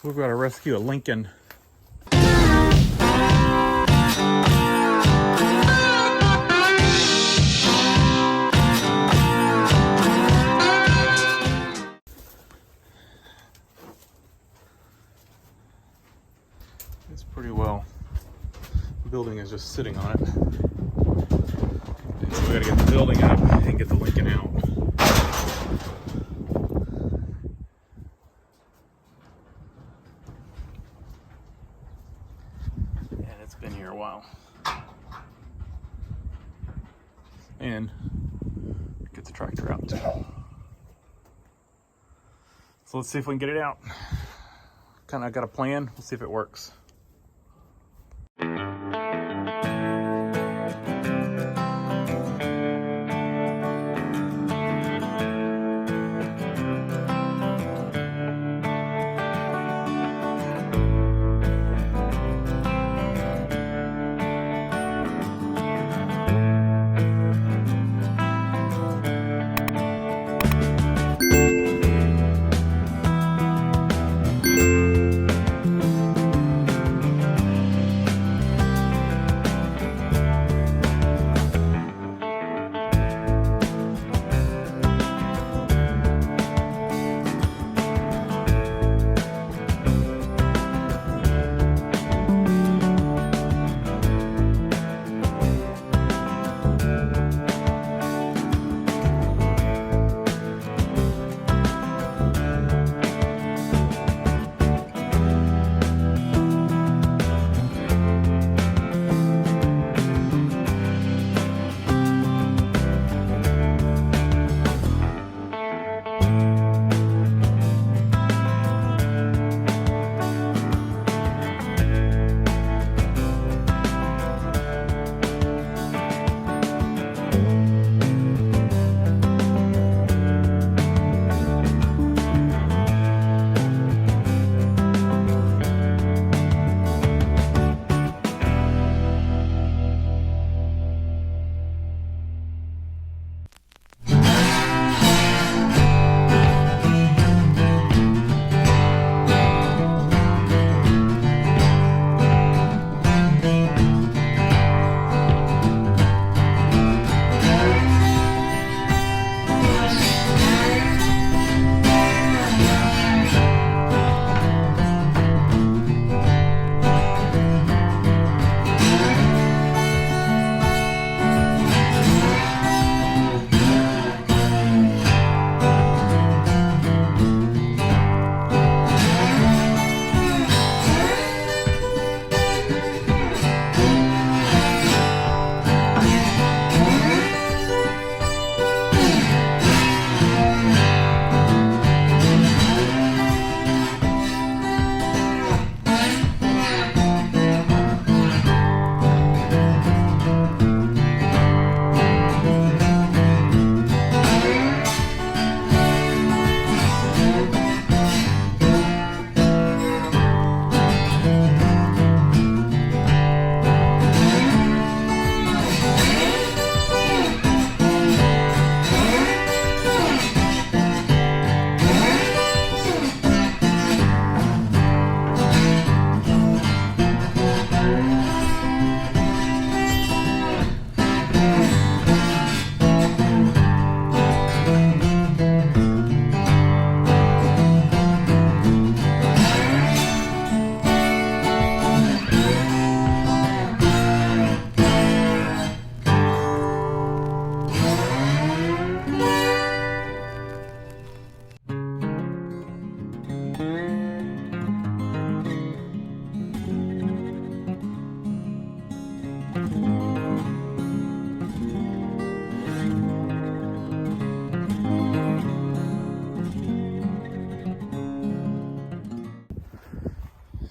We've got to rescue a Lincoln. It's pretty well. The building is just sitting on it. And so we got to get the building up and get the Lincoln out. It's been here a while. And get the tractor out too. So let's see if we can get it out. Kind of got a plan. We'll see if it works.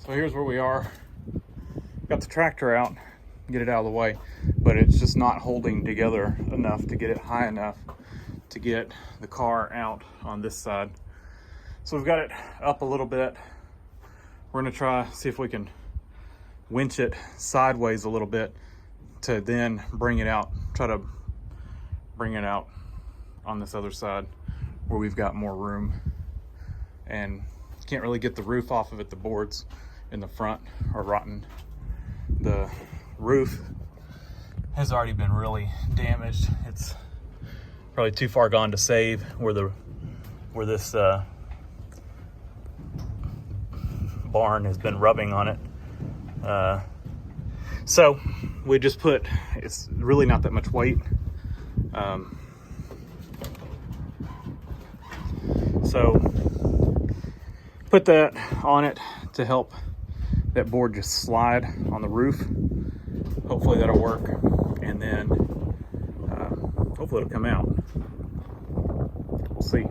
So here's where we are. Got the tractor out, get it out of the way, but it's just not holding together enough to get it high enough to get the car out on this side. So we've got it up a little bit. We're gonna try, see if we can winch it sideways a little bit to then bring it out, try to bring it out on this other side where we've got more room and can't really get the roof off of it. The boards in the front are rotten. The roof has already been really damaged. It's probably too far gone to save where this barn has been rubbing on it. So we just put, it's really not that much weight. So put that on it to help that board just slide on the roof. Hopefully that'll work, and then hopefully it'll come out. We'll see.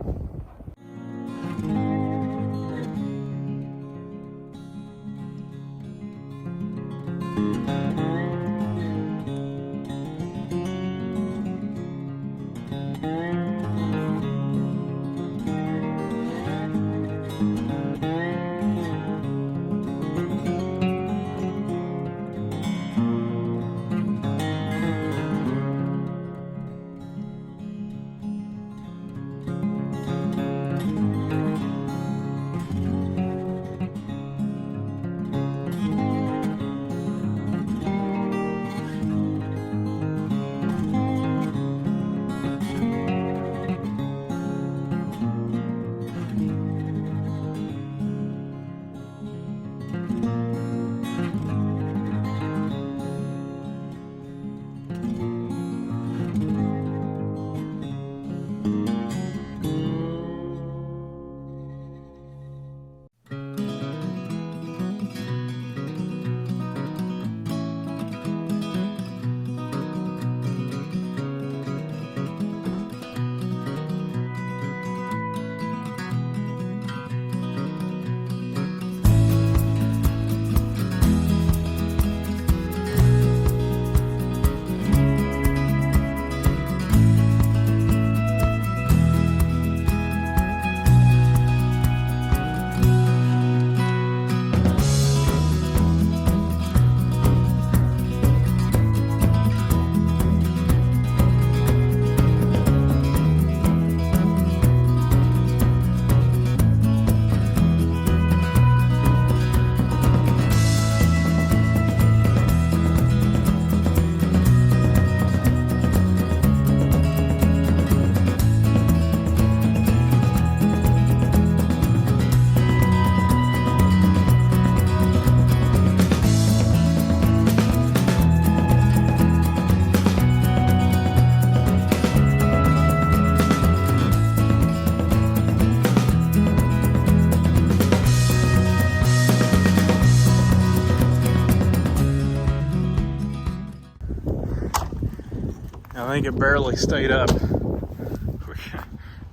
I think it barely stayed up. We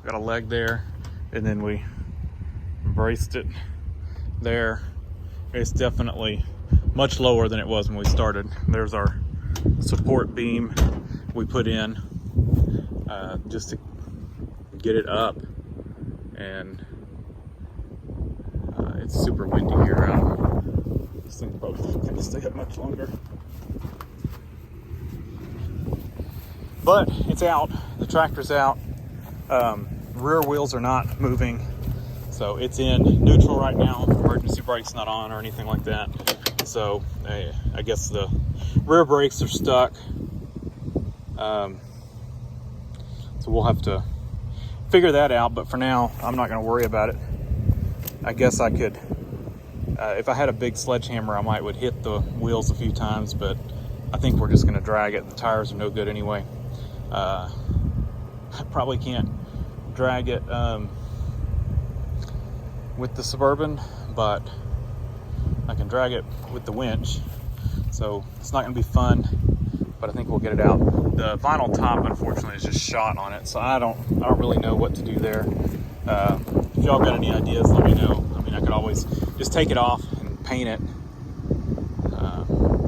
got a leg there, and then we braced it there. It's definitely much lower than it was when we started. There's our support beam we put in just to get it up, and it's super windy here. This thing probably not going to stay up much longer. But it's out, the tractor's out. Rear wheels are not moving, so it's in neutral right now. Emergency brake's not on or anything like that. So I guess the rear brakes are stuck. So we'll have to figure that out, but for now, I'm not gonna worry about it. I guess I could, if I had a big sledgehammer, I would hit the wheels a few times, but I think we're just gonna drag it. The tires are no good anyway. I probably can't drag it with the Suburban, but I can drag it with the winch. So it's not gonna be fun, but I think we'll get it out. The vinyl top, unfortunately, is just shot on it, so I don't really know what to do there. If y'all got any ideas, let me know. I mean, I could always just take it off and paint it,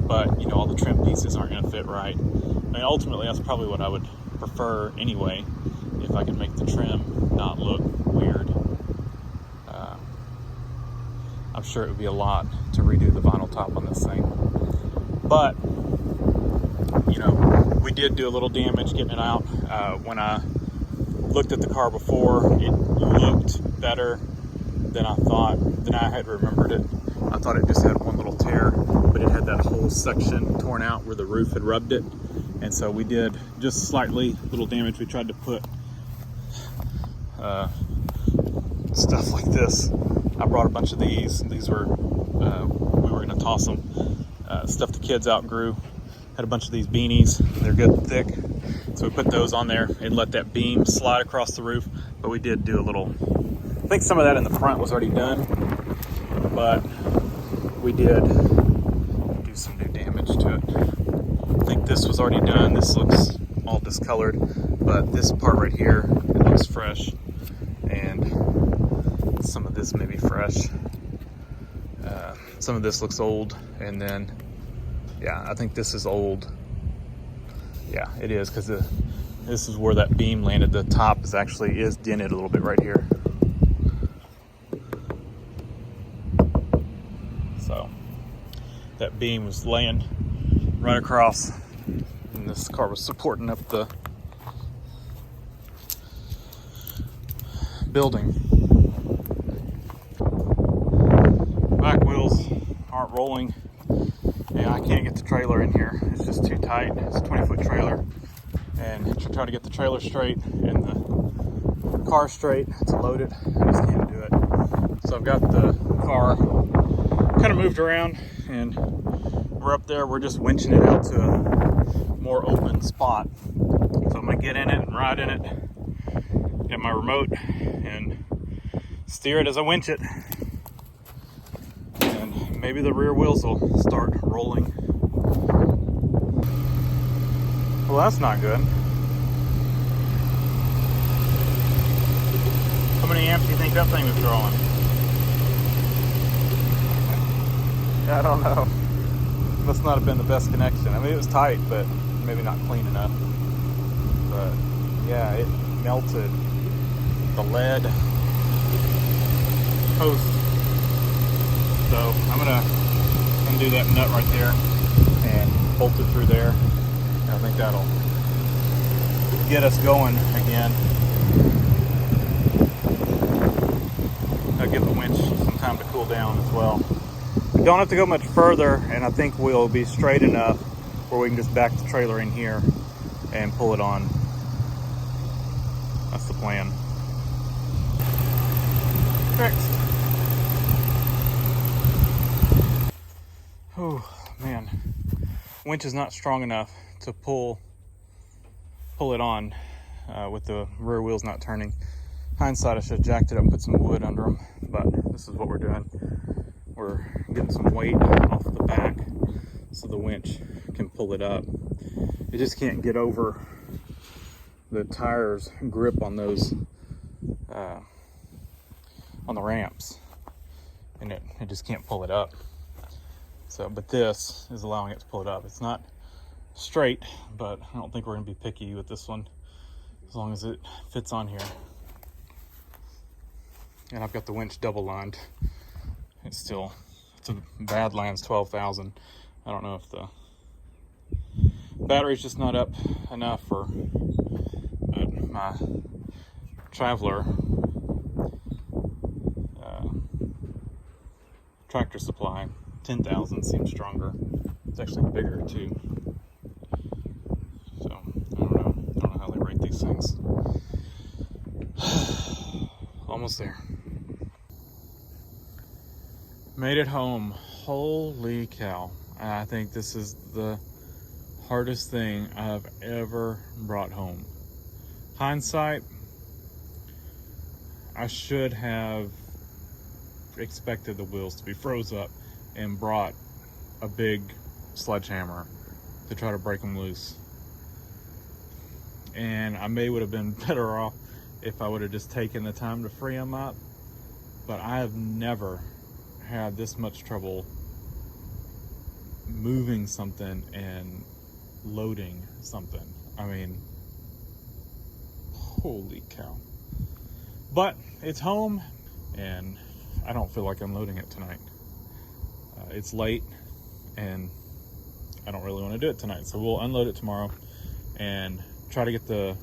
but you know, all the trim pieces aren't gonna fit right. I mean, ultimately, that's probably what I would prefer anyway, if I could make the trim not look weird. I'm sure it would be a lot to redo the vinyl top on this thing. But, you know, we did do a little damage getting it out. When I looked at the car before, it looked better. than I thought, than I had remembered it. I thought it just had one little tear, but it had that whole section torn out where the roof had rubbed it. And so we did just slightly little damage. We tried to put stuff like this. I brought a bunch of these. These were, we were gonna toss them. Stuff the kids outgrew. Had a bunch of these beanies. They're good and thick. So we put those on there and let that beam slide across the roof. But we did do a little, I think some of that in the front was already done, but we did do some new damage to it. I think this was already done. This looks all discolored, but this part right here, it looks fresh. And some of this may be fresh. Some of this looks old, and then, yeah, I think this is old. Yeah, it is, because this is where that beam landed. The top is dented a little bit right here. So that beam was laying right across, and this car was supporting up the building. Back wheels aren't rolling. Yeah, I can't get the trailer in here. It's just too tight. It's a 20-foot trailer. And to try to get the trailer straight and the car straight to load it, I just can't do it. So I've got the car kind of moved around, and we're up there. We're just winching it out to a more open spot. So I'm gonna get in it and ride in it, get my remote, and steer it as I winch it. And maybe the rear wheels will start rolling. Well, that's not good. How many amps do you think that thing was drawing? Yeah, I don't know. Must not have been the best connection. I mean, it was tight, but maybe not clean enough. But yeah, it melted the lead post. So I'm gonna undo that nut right there and bolt it through there. I think that'll get us going again. I'll give the winch some time to cool down as well. We don't have to go much further, and I think we'll be straight enough where we can just back the trailer in here and pull it on. That's the plan. Fixed. Oh man, winch is not strong enough to pull it on with the rear wheels not turning. Hindsight, I should have jacked it up and put some wood under them, but this is what we're doing. We're getting some weight off of the back so the winch can pull it up. It just can't get over the tires grip on those on the ramps, and it just can't pull it up. So, but this is allowing it to pull it up. It's not straight, but I don't think we're gonna be picky with this one as long as it fits on here. And I've got the winch double lined. It's a bad line's 12,000. I don't know if the battery's just not up enough, or but my Traveler Tractor Supply 10,000 seems stronger. It's actually bigger too. So I don't know how they rate these things. Almost there. Made it home. Holy cow. I think this is the hardest thing I've ever brought home. Hindsight, I should have expected the wheels to be froze up and brought a big sledgehammer to try to break them loose. And I would have been better off if I would have just taken the time to free them up. But I have never had this much trouble moving something and loading something. I mean, holy cow. But it's home, and I don't feel like unloading it tonight. It's late, and I don't really want to do it tonight. So we'll unload it tomorrow and try to get the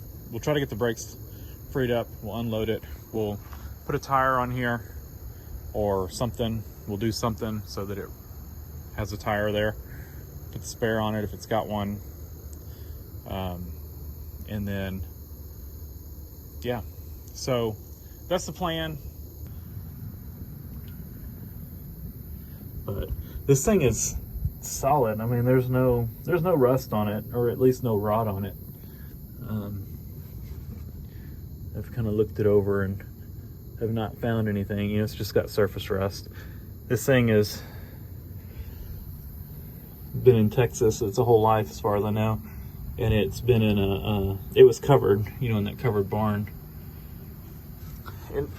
brakes freed up. We'll unload it. We'll put a tire on here or something. We'll do something so that it has a tire there. Put the spare on it if it's got one. And then, yeah, so that's the plan. But this thing is solid. I mean, there's no rust on it, or at least no rot on it. I've kind of looked it over and have not found anything. You know, it's just got surface rust. This thing has been in Texas its whole life, as far as I know, and it's been in it was covered, you know, in that covered barn. And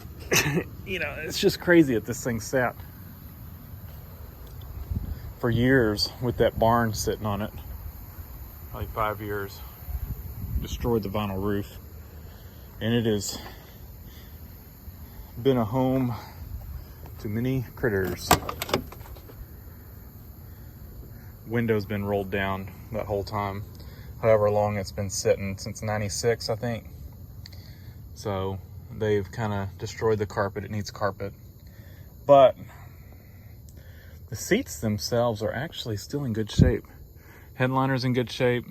you know, it's just crazy that this thing sat for years with that barn sitting on it, like 5 years. Destroyed the vinyl roof, and it has been a home to many critters. Window's been rolled down that whole time, however long it's been sitting, since '96, I think. So they've kind of destroyed the carpet. It needs carpet, but the seats themselves are actually still in good shape. Headliner's in good shape.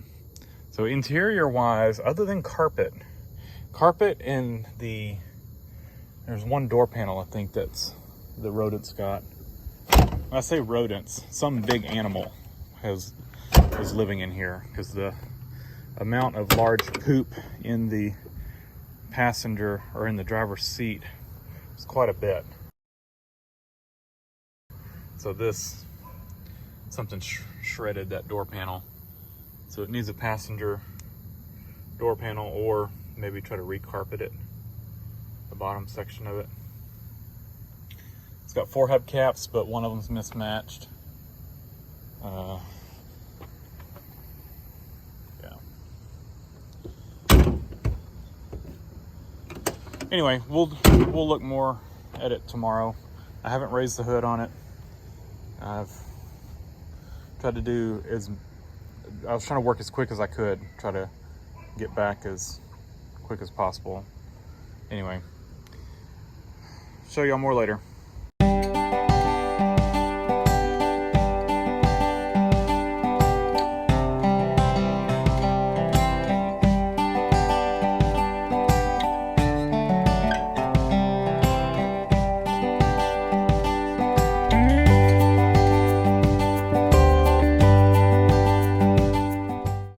So interior wise, other than carpet and there's one door panel, I think, that's the rodents got. When I say rodents, some big animal is living in here, because the amount of large poop in the passenger or in the driver's seat is quite a bit. So something shredded that door panel. So it needs a passenger door panel, or maybe try to recarpet it, the bottom section of it. It's got 4 hubcaps, but one of them's mismatched. Yeah. Anyway, we'll look more at it tomorrow. I haven't raised the hood on it. I've tried to I was trying to work as quick as I could, try to get back as quick as possible. Anyway, show y'all more later.